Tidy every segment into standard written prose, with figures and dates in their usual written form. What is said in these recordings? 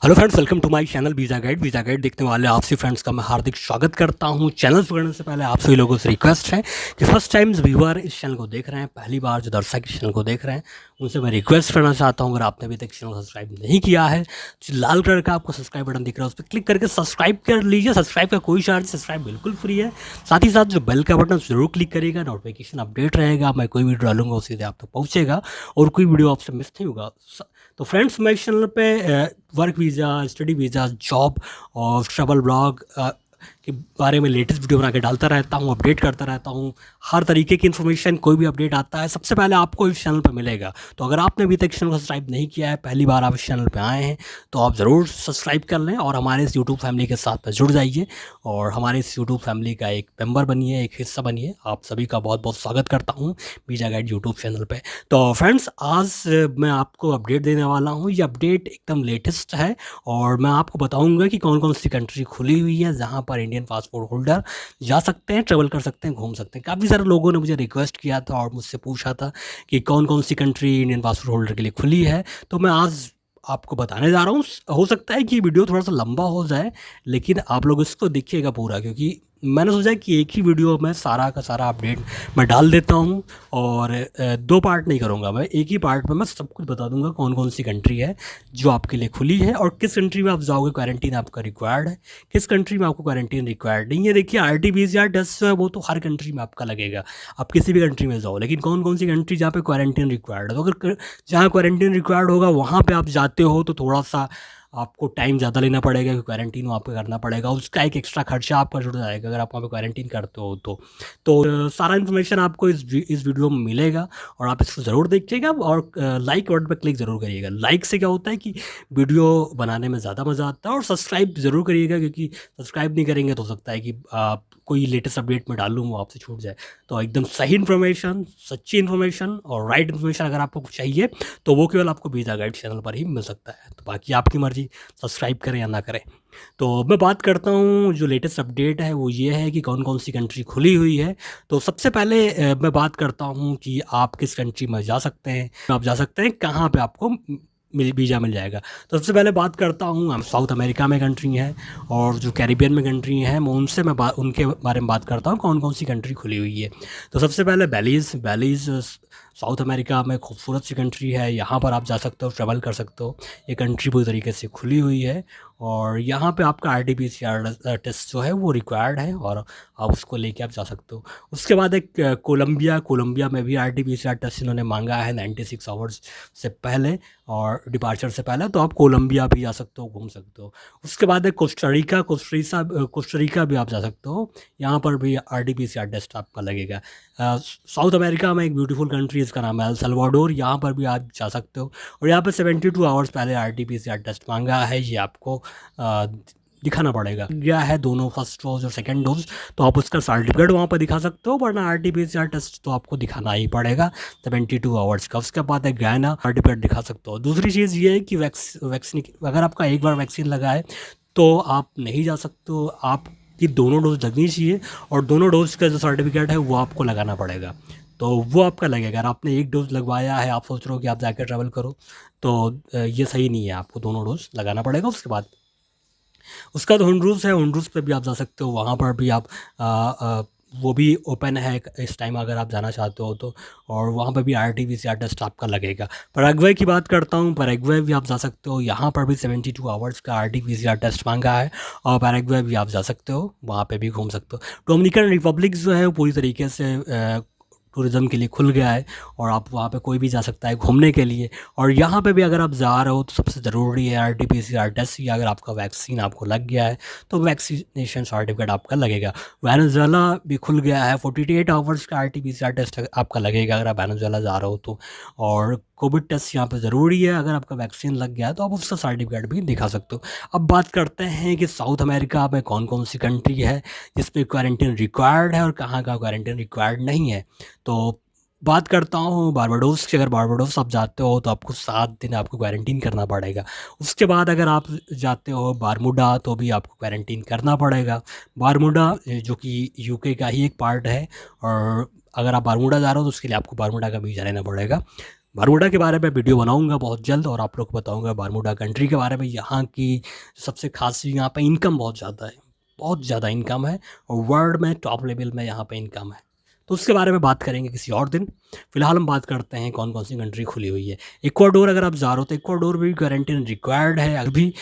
Hello friends, welcome to my channel visa guide. Visa guide देखने वाले आप सभी फ्रेंड्स का मैं हार्दिक स्वागत करता हूं। चैनल पकड़ने से पहले आप सभी लोगों से रिक्वेस्ट है कि फर्स्ट टाइम व्यूअर इस चैनल को देख रहे हैं, पहली बार जो दर्शक इस चैनल को देख रहे हैं उनसे मैं रिक्वेस्ट करना चाहता हूं, अगर आपने अभी तक चैनल को सब्सक्राइब नहीं किया है तो लाल कलर का आपको सब्सक्राइब बटन दिख रहा है, उस पर क्लिक करके सब्सक्राइब कर लीजिए। सब्सक्राइब का कोई चार्ज, सब्सक्राइब बिल्कुल फ्री है। साथ ही साथ जो बेल का बटन जरूर क्लिक करिएगा, नोटिफिकेशन अपडेट रहेगा, मैं कोई वीडियो डालूंगा वो सीधे आप तक पहुँचेगा और कोई वीडियो आपसे मिस नहीं होगा। तो फ्रेंड्स, मैं इस चैनल पे work visa, study visa, job और ट्रैवल ब्लॉग के बारे में लेटेस्ट वीडियो बना के डालता रहता हूँ, अपडेट करता रहता हूँ। हर तरीके की इन्फॉर्मेशन, कोई भी अपडेट आता है सबसे पहले आपको इस चैनल पर मिलेगा। तो अगर आपने अभी तक चैनल को सब्सक्राइब नहीं किया है, पहली बार आप इस चैनल पे आए हैं, तो आप ज़रूर सब्सक्राइब कर लें और हमारे इस यूट्यूब फैमिली के साथ में जुड़ जाइए और हमारे इस यूट्यूब फैमिली का एक मेंबर बनिए, एक हिस्सा बनिए। आप सभी का बहुत बहुत स्वागत करता हूँ वीज़ा गाइड यूट्यूब चैनल पे। तो फ्रेंड्स, आज मैं आपको अपडेट देने वाला हूँ। ये अपडेट एकदम लेटेस्ट है और मैं आपको बताऊंगा कि कौन कौन सी कंट्री खुली हुई है जहाँ पर इंडियन पासपोर्ट होल्डर जा सकते हैं, ट्रेवल कर सकते हैं, घूम सकते हैं। काफ़ी सारे लोगों ने मुझे रिक्वेस्ट किया था और मुझसे पूछा था कि कौन कौन सी कंट्री इंडियन पासपोर्ट होल्डर के लिए खुली है, तो मैं आज आपको बताने जा रहा हूँ। हो सकता है कि वीडियो थोड़ा सा लंबा हो जाए, लेकिन आप लोग इसको देखिएगा पूरा, क्योंकि मैंने सोचा कि एक ही वीडियो में सारा का सारा अपडेट मैं डाल देता हूँ और दो पार्ट नहीं करूँगा। मैं एक ही पार्ट में मैं सब कुछ बता दूंगा कौन कौन सी कंट्री है जो आपके लिए खुली है और किस कंट्री में आप जाओगे क्वारंटीन आपका रिक्वायर्ड है, किस कंट्री में आपको क्वारंटीन रिक्वायर्ड नहीं है। देखिए, RT-PCR टेस्ट जो है वो तो हर कंट्री में आपका लगेगा, आप किसी भी कंट्री में जाओ, लेकिन कौन कौन सी कंट्री जहाँ पे क्वारंटीन रिक्वायर्ड है, तो अगर जहाँ क्वारंटीन रिक्वायर्ड होगा वहाँ पर आप जाते हो तो थोड़ा सा आपको टाइम ज़्यादा लेना पड़ेगा, क्योंकि क्वारंटीन वहाँ पे करना पड़ेगा, उसका एक एक्स्ट्रा खर्चा आपका जुड़ जाएगा अगर आप वहाँ पे क्वारंटीन करते हो तो सारा इन्फॉर्मेशन आपको इस वीडियो में मिलेगा और आप इसको ज़रूर देखिएगा और लाइक बटन पर क्लिक ज़रूर करिएगा। लाइक से क्या होता है कि वीडियो बनाने में ज़्यादा मज़ा आता है, और सब्सक्राइब ज़रूर करिएगा, क्योंकि सब्सक्राइब नहीं करेंगे तो हो सकता है कि आप कोई लेटेस्ट अपडेट में डालूँ वो आपसे छूट जाए। तो एकदम सही इन्फॉर्मेशन, सच्ची इन्फॉर्मेशन और राइट इन्फॉर्मेशन अगर आपको चाहिए तो वो केवल आपको वीज़ा गाइड चैनल पर ही मिल सकता है। तो बाकी आपकी मर्जी, सब्सक्राइब करें या ना करें। तो मैं बात करता हूँ, जो लेटेस्ट अपडेट है वो ये है कि कौन कौन सी कंट्री खुली हुई है। तो सबसे पहले मैं बात करता हूँ कि आप किस कंट्री में जा सकते हैं, आप जा सकते हैं कहाँ पे आपको वीज़ा मिल जाएगा। तो सबसे पहले बात करता हूँ, साउथ अमेरिका में कंट्री है और जो कैरिबियन में कंट्री हैं मैं उनसे उनके बारे में बात करता हूँ कौन कौन सी कंट्री खुली हुई है। तो सबसे पहले बेलीज़ साउथ अमेरिका में खूबसूरत सी कंट्री है, यहाँ पर आप जा सकते हो, ट्रैवल कर सकते हो। ये कंट्री पूरी तरीके से खुली हुई है और यहाँ पे आपका RT-PCR टेस्ट जो है वो रिक्वायर्ड है और आप उसको लेके आप जा सकते हो। उसके बाद एक कोलंबिया में भी RT-PCR टेस्ट इन्होंने मांगा है 96 आवर्स से पहले और डिपार्चर से पहले, तो आप कोलंबिया भी जा सकते हो, घूम सकते हो। उसके बाद है कोस्टारिका भी आप जा सकते हो, यहाँ पर भी RT-PCR टेस्ट आपका लगेगा। साउथ अमेरिका में एक ब्यूटीफुल कंट्री, इसका नाम है एल सल्वाडोर, यहाँ पर भी आप जा सकते हो और यहाँ पर 72 आवर्स पहले RT-PCR टेस्ट मांगा है, ये आपको दिखाना पड़ेगा। गया है दोनों, फर्स्ट डोज और सेकंड डोज, तो आप उसका सर्टिफिकेट वहाँ पर दिखा सकते हो, वरना RT-PCR टेस्ट तो आपको दिखाना ही पड़ेगा 72 आवर्स का। उसके बाद है गयाना, सर्टिफिकेट दिखा सकते हो। दूसरी चीज़ ये है कि वैक्सीन, अगर आपका एक बार वैक्सीन लगा है तो आप नहीं जा सकते हो, आपकी दोनों डोज लगनी चाहिए और दोनों डोज का जो सर्टिफिकेट है वो आपको लगाना पड़ेगा, तो वो आपका लगेगा। अगर आपने एक डोज लगवाया है, आप सोच रहे हो कि आप जाकर ट्रैवल करो, तो ये सही नहीं है, आपको दोनों डोज लगाना पड़ेगा। उसके बाद उसका तो होंडुरास है, होंडुरास पे भी आप जा सकते हो, वहाँ पर भी आप वो भी ओपन है इस टाइम अगर आप जाना चाहते हो तो, और वहाँ पर भी RT-PCR टेस्ट आपका लगेगा। पैराग्वे की बात करता हूँ, पैराग्वे भी आप जा सकते हो, यहाँ पर भी 72 आवर्स का RT-PCR टेस्ट मांगा है और पैराग्वे भी आप जा सकते हो, वहाँ पे भी घूम सकते हो। डोमिनिकन रिपब्लिक जो है वो पूरी तरीके से टूरिज़्म के लिए खुल गया है और आप वहाँ पे कोई भी जा सकता है घूमने के लिए। और यहाँ पे भी अगर आप जा रहे हो तो सबसे ज़रूरी है RT-PCR टेस्ट, या अगर आपका वैक्सीन आपको लग गया है तो वैक्सीनेशन सर्टिफिकेट आपका लगेगा। वेनेजुएला भी खुल गया है, 48 आवर्स का RT-PCR टेस्ट आपका लगेगा अगर आप वेनेजुएला जा रहे हो तो। और कोविड टेस्ट यहाँ पर ज़रूरी है, अगर आपका वैक्सीन लग गया है तो आप उसका सर्टिफिकेट भी दिखा सकते हो। अब बात करते हैं कि साउथ अमेरिका में कौन कौन सी कंट्री है जिस पे क्वारंटीन रिक्वायर्ड है और कहाँ का क्वारंटीन रिक्वायर्ड नहीं है। तो बात करता हूँ बारबाडोस की। अगर बारबाडोस आप जाते हो तो आपको 7 दिन आपको क्वारंटीन करना पड़ेगा। उसके बाद अगर आप जाते हो बारमूडा तो भी आपको क्वारंटीन करना पड़ेगा। बारमूडा जो कि यूके का ही एक पार्ट है, और अगर आप बारमूडा जा रहे हो तो उसके लिए आपको बारमूडा का वीज़ा लेना पड़ेगा। बरमूडा के बारे में वीडियो बनाऊंगा बहुत जल्द और आप लोग को बताऊंगा बरमूडा कंट्री के बारे में। यहाँ की सबसे खास चीज़, यहाँ पे इनकम बहुत ज़्यादा है, बहुत ज़्यादा इनकम है और वर्ल्ड में टॉप लेवल में यहाँ पे इनकम है। तो उसके बारे में बात करेंगे किसी और दिन। फिलहाल हम बात करते हैं कौन कौन सी कंट्री खुली हुई है। इक्वाडोर अगर आप जा रहे हो तो इक्वाडोर भी क्वारंटीन रिक्वायर्ड है। अभी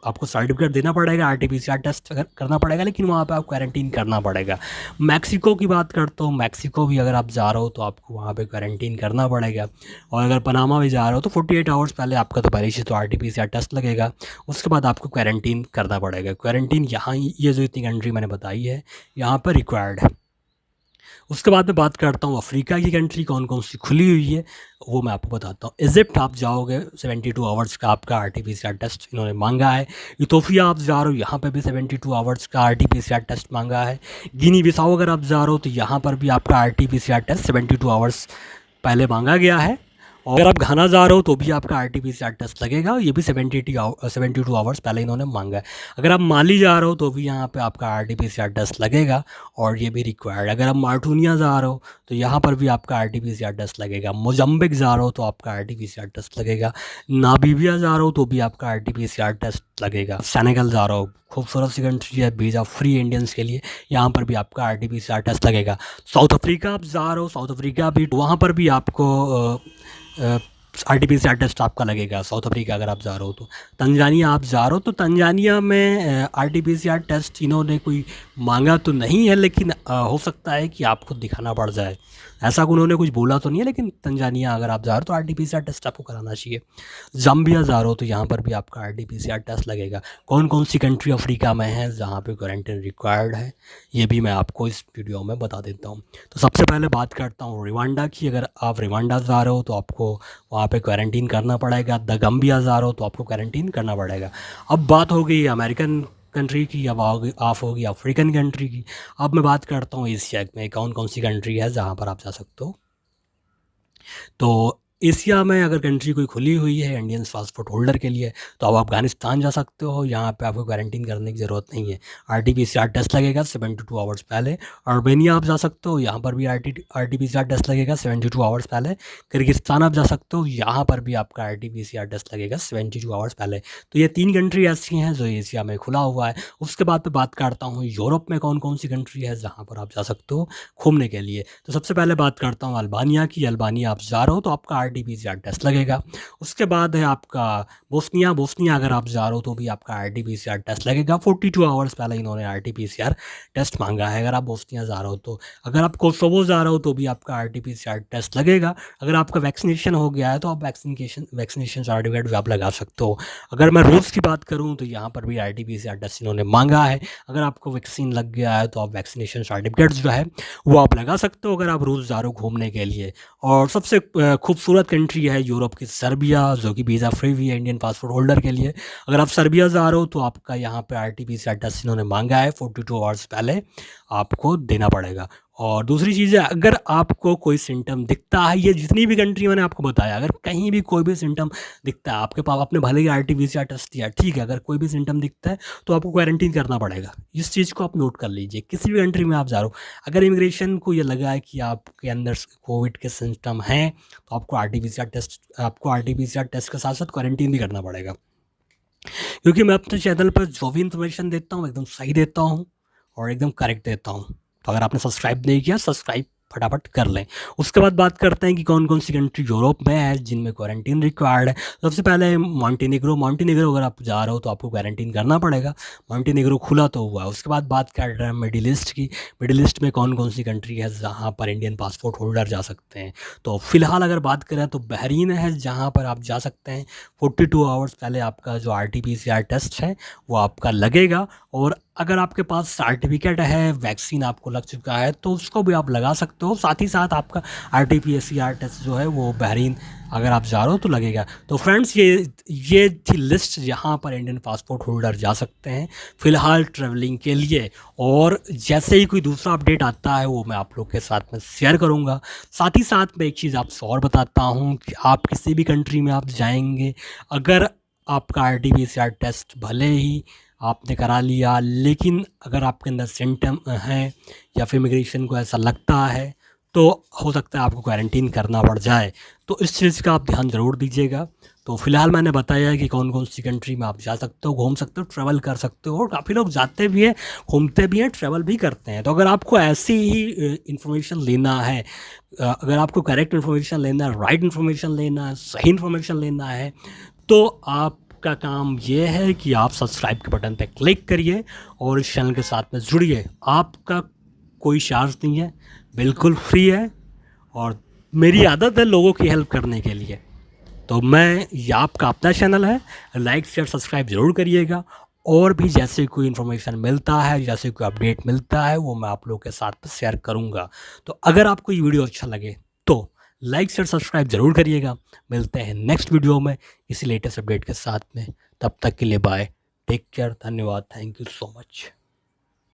आपको सर्टिफिकेट देना पड़ेगा, आरटीपीसीआर टेस्ट करना पड़ेगा, लेकिन वहाँ पे आप क्वारंटीन करना पड़ेगा। मैक्सिको की बात करता हूँ, मैक्सिको भी अगर आप जा रहे हो तो आपको वहाँ पे क्वारंटीन करना पड़ेगा। और अगर पनामा भी जा रहे हो तो 48 आवर्स पहले आपका तो पहले से तो आरटीपीसीआर टेस्ट लगेगा, उसके बाद आपको क्वारंटीन करना पड़ेगा। क्वारंटीन यहाँ ये जो इतनी कंट्री मैंने बताई है यहाँ पर रिक्वायर्ड है। उसके बाद मैं बात करता हूँ अफ्रीका की कंट्री कौन कौन सी खुली हुई है, वो मैं आपको बताता हूँ। इजिप्ट आप जाओगे 72 आवर्स का आपका आरटीपीसीआर टेस्ट इन्होंने मांगा है। इथोपिया आप जा रहे हो, यहाँ पे भी 72 आवर्स का आरटीपीसीआर टेस्ट मांगा है। गिनी बिसाओ अगर आप जा रहे हो तो यहाँ पर भी आपका आरटीपीसीआर टेस्ट 72 आवर्स पहले मांगा गया है। और अगर आप घाना जा रहे हो तो भी आपका आरटीपीसीआर टेस्ट लगेगा, ये भी 72 आवर्स पहले इन्होंने मांगा है। अगर आप माली जा रहे हो तो भी यहाँ पे आपका आरटीपीसीआर टेस्ट लगेगा और ये भी रिक्वायर्ड। अगर आप मार्टूनिया जा रहे हो तो यहाँ पर भी आपका आरटीपीसीआर टेस्ट लगेगा। मोजम्बिक जा रहे हो तो आपका आरटीपीसीआर टेस्ट लगेगा। नामीबिया जा रहे हो तो भी आपका आरटीपीसीआर टेस्ट लगेगा। सेनेगल जा रहे हो, खूबसूरत सी कंट्री है, वीज़ा फ्री इंडियंस के लिए, यहाँ पर भी आपका आरटीपीसीआर टेस्ट लगेगा। साउथ अफ्रीका आप जा रहे हो, साउथ अफ्रीका भी वहाँ पर भी आपको आरटीपीसीआर टेस्ट आपका लगेगा साउथ अफ्रीका अगर आप जा रहे हो तो। तंजानिया आप जा रहे हो तो तंजानिया में आरटीपीसीआर टेस्ट इन्होंने कोई मांगा तो नहीं है, लेकिन हो सकता है कि आपको दिखाना पड़ जाए, ऐसा उन्होंने कुछ बोला तो नहीं है। लेकिन तंजानिया अगर आप जा रहे हो तो आरटीपीसीआर टेस्ट आपको कराना चाहिए। जाम्बिया जा रहे हो तो यहाँ पर भी आपका आरटीपीसीआर टेस्ट लगेगा। कौन कौन सी कंट्री अफ्रीका में है जहाँ पे क्वारंटीन रिक्वायर्ड है, ये भी मैं आपको इस वीडियो में बता देता हूँ। तो सबसे पहले बात करता हूँ रिवांडा की। अगर आप रिवांडा जा रहे हो तो आपको वहाँ पे क्वारंटीन करना पड़ेगा। द गम्बिया जा रहे हो तो आपको क्वारंटीन करना पड़ेगा। अब बात हो गई अमेरिकन कंट्री की, अब ऑफ होगी अफ्रीकन कंट्री की। अब मैं बात करता हूँ एशिया में कौन कौन सी कंट्री है जहाँ पर आप जा सकते हो। तो एशिया में अगर कंट्री कोई खुली हुई है इंडियन पासपोर्ट होल्डर के लिए तो आप अफगानिस्तान जा सकते हो, यहाँ पे आपको क्वारंटीन करने की ज़रूरत नहीं है। आरटीपीसीआर टेस्ट लगेगा 72 आवर्स पहले। अर्मेनिया आप जा सकते हो, यहाँ पर भी आरटीपीसीआर टेस्ट लगेगा 72 आवर्स पहले। किर्गिस्तान आप जा सकते हो, यहाँ पर भी आपका आरटीपीसीआर टेस्ट लगेगा 72 आवर्स पहले। तो ये 3 कंट्री ऐसी हैं जो एशिया में खुला हुआ है। उसके बाद मैं बात करता हूँ यूरोप में कौन कौन सी कंट्री है जहाँ पर आप जा सकते हो घूमने के लिए। तो सबसे पहले बात करता हूँ अल्बानिया की। अल्बानिया आप जा रहे हो तो आपका आरटीपीसीआर टेस्ट लगेगा। उसके बाद है आपका बोस्निया। बोस्निया अगर आप जा रहे हो तो भी आपका आरटीपीसीआर टेस्ट लगेगा। 42 आवर्स पहले इन्होंने आरटीपीसीआर टेस्ट मांगा है अगर आप बोस्निया जा रहे हो तो। अगर आप कोसोवो जा रहे हो तो भी आपका आरटीपीसीआर टेस्ट लगेगा। अगर आपका वैक्सीनेशन हो गया है तो आप वैक्सीनेशन सर्टिफिकेट भी आप लगा सकते हो। अगर मैं रूस की बात करूँ तो यहाँ पर भी आरटीपीसीआर टेस्ट इन्होंने मांगा है। अगर आपको वैक्सीन लग गया है तो आप वैक्सीनेशन सर्टिफिकेट जो है वो आप लगा सकते हो अगर आप रूस जा रहे हो घूमने के लिए। और सबसे खूबसूरत कंट्री है यूरोप की सर्बिया, जो कि वीज़ा फ्री भी है इंडियन पासपोर्ट होल्डर के लिए। अगर आप सर्बिया जा रहे हो तो आपका यहाँ पे आरटीपीसीआर टेस्ट इन्होंने मांगा है, 42 आवर्स पहले आपको देना पड़ेगा। और दूसरी चीज़ है, अगर आपको कोई सिम्टम दिखता है, ये जितनी भी कंट्री मैंने आपको बताया, अगर कहीं भी कोई भी सिम्टम दिखता है आपके पास, आपने भले ही आरटीपीसीआर टेस्ट दिया ठीक है, अगर कोई भी सिम्टम दिखता है तो आपको क्वारंटीन करना पड़ेगा। इस चीज़ को आप नोट कर लीजिए। किसी भी कंट्री में आप जा रहे हो, अगर इमिग्रेशन को ये लगा है कि आपके अंदर कोविड के सिम्टम हैं तो आपको आरटीपीसीआर टेस्ट के साथ साथ क्वारंटीन भी करना पड़ेगा। क्योंकि मैं अपने चैनल पर जो भी इन्फॉर्मेशन देता हूँ एकदम सही देता हूँ और एकदम करेक्ट देता हूँ। तो अगर आपने सब्सक्राइब नहीं किया, सब्सक्राइब फटाफट कर लें। उसके बाद बात करते हैं कि कौन कौन सी कंट्री यूरोप में है जिनमें क्वारंटीन रिक्वायर्ड है। सबसे पहले मॉन्टेनेग्रो। मॉन्टेनेग्रो अगर आप जा रहे हो तो आपको क्वारंटीन करना पड़ेगा। मॉन्टेनेग्रो खुला तो हुआ है। उसके बाद बात कर रहे हैं मिडिल ईस्ट की। मिडिल ईस्ट में कौन कौन सी कंट्री है जहाँ पर इंडियन पासपोर्ट होल्डर जा सकते हैं। तो फिलहाल अगर बात करें तो बहरीन है जहाँ पर आप जा सकते हैं। 42 आवर्स पहले आपका जो आरटीपीसीआर टेस्ट है वो आपका लगेगा। और अगर आपके पास सर्टिफिकेट है, वैक्सीन आपको लग चुका है तो उसको भी आप लगा सकते हो। साथ ही साथ आपका आरटीपीसीआर टेस्ट जो है वो बहरीन अगर आप जा रहे हो तो लगेगा। तो फ्रेंड्स ये थी लिस्ट जहाँ पर इंडियन पासपोर्ट होल्डर जा सकते हैं फ़िलहाल ट्रैवलिंग के लिए। और जैसे ही कोई दूसरा अपडेट आता है वो मैं आप लोग के साथ में शेयर करूँगा। साथ ही साथ मैं एक चीज़ आपसे और बताता हूँ कि आप किसी भी कंट्री में आप जाएंगे, अगर आपका आरटीपीसीआर टेस्ट भले ही आपने करा लिया, लेकिन अगर आपके अंदर सिम्टम हैं या फिर इमिग्रेशन को ऐसा लगता है तो हो सकता है आपको क्वारंटीन करना पड़ जाए, तो इस चीज़ का आप ध्यान ज़रूर दीजिएगा। तो फ़िलहाल मैंने बताया है कि कौन-कौन सी कंट्री में आप जा सकते हो, घूम सकते हो, ट्रैवल कर सकते हो, और काफ़ी लोग जाते भी हैं, घूमते भी हैं, ट्रैवल भी करते हैं। तो अगर आपको ऐसी ही इन्फॉर्मेशन लेना है, अगर आपको करेक्ट इन्फॉर्मेशन लेना है, राइट इन्फॉर्मेशन लेना है, सही इन्फॉर्मेशन लेना है, तो आपका काम ये है कि आप सब्सक्राइब के बटन पे क्लिक करिए और इस चैनल के साथ में जुड़िए। आपका कोई चार्ज नहीं है, बिल्कुल फ्री है, और मेरी आदत है लोगों की हेल्प करने के लिए। तो मैं, ये आपका अपना चैनल है, लाइक शेयर सब्सक्राइब ज़रूर करिएगा। और भी जैसे कोई इन्फॉर्मेशन मिलता है, जैसे कोई अपडेट मिलता है, वो मैं आप लोगों के साथ में शेयर करूँगा। तो अगर आपको ये वीडियो अच्छा लगे तो लाइक शेयर सब्सक्राइब ज़रूर करिएगा। मिलते हैं नेक्स्ट वीडियो में इसी लेटेस्ट अपडेट के साथ में। तब तक के लिए बाय, टेक केयर, धन्यवाद, थैंक यू सो मच।